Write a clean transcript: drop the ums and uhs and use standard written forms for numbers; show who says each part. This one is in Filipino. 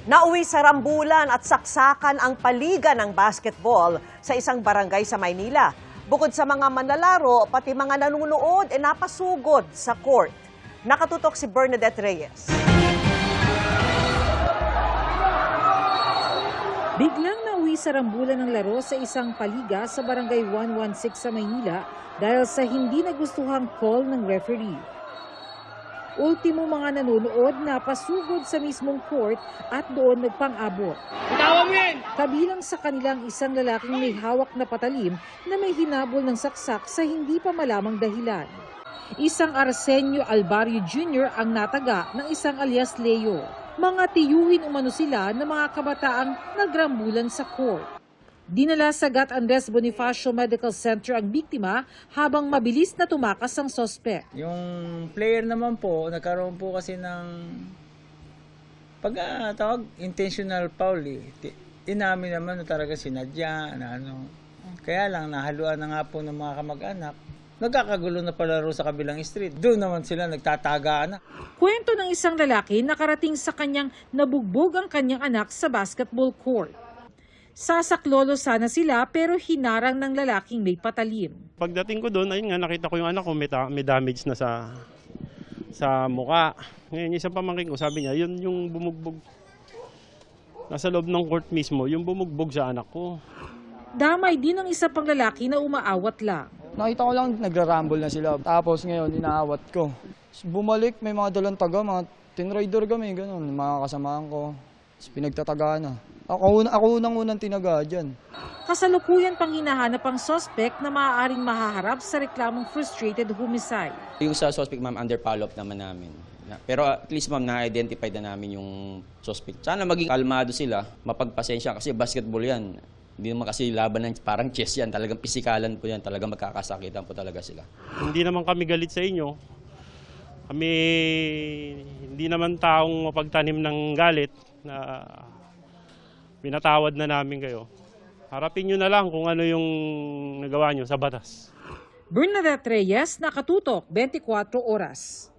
Speaker 1: Nauwi sa rambulan at saksakan ang paliga ng basketball sa isang barangay sa Maynila. Bukod sa mga manlalaro, pati mga nanunood napasugod sa court. Nakatutok si Bernadette Reyes.
Speaker 2: Biglang nauwi sa rambulan ng laro sa isang paliga sa barangay 116 sa Maynila dahil sa hindi nagustuhang call ng referee. Ultimo mga nanonood na pasugod sa mismong court at doon nagpang-abot. Kabilang sa kanilang isang lalaking may hawak na patalim na may hinabol ng saksak sa hindi pa malamang dahilan. Isang Arsenio Alvario Jr. ang nataga ng isang alias Leo. Mga tiyuhin umano sila ng mga kabataang nagrambulan sa court. Dinala sa Gat Andres Bonifacio Medical Center ang biktima habang mabilis na tumakas ang sospek.
Speaker 3: Yung player naman po, nagkaroon po kasi ng tawag intentional foul eh. Inamin naman na talaga sinadya na ano. Kaya lang nahaluan na nga po ng mga kamag-anak. Nagkakagulo na palaro sa kabilang street. Doon naman sila nagtatagaan na.
Speaker 2: Kwento ng isang lalaki nakarating sa kanyang nabugbog ang kanyang anak sa basketball court. Sasaklolo sana sila pero hinarang ng lalaking may patalim.
Speaker 4: Pagdating ko doon, ayun nga, nakita ko yung anak ko may damage na sa muka. Ngayon, isang pamangkin ko, sabi niya, yun yung bumugbog. Nasa loob ng court mismo, yung bumugbog sa anak ko.
Speaker 2: Damay din ng isa pang lalaki na umaawat lang.
Speaker 5: Nakita ko lang nagra-rumble na sila. Tapos ngayon, inaawat ko. Bumalik, may mga dalang taga, mga tinrider kami, ganun, mga kasamahan ko. Pinagtatagaan na. Ako unang tinaga dyan.
Speaker 2: Kasalukuyan pang hinahanap ang suspect na maaaring mahaharap sa reklamong frustrated homicide.
Speaker 6: Yung sa suspect, ma'am, under follow-up naman namin. Pero at least, ma'am, na-identify na namin yung suspect. Sana maging kalmado sila, mapagpasensya kasi basketball yan. Hindi naman kasi laban ng parang chess yan. Talagang pisikalan po yan. Talagang magkakasakitan po talaga sila.
Speaker 4: Hindi naman kami galit sa inyo. Kami hindi naman taong mapagtanim ng galit na pinatawad na namin kayo. Harapin nyo na lang kung ano yung nagawa nyo sa batas.
Speaker 2: Bernadette Reyes, Nakatutok, 24 Oras.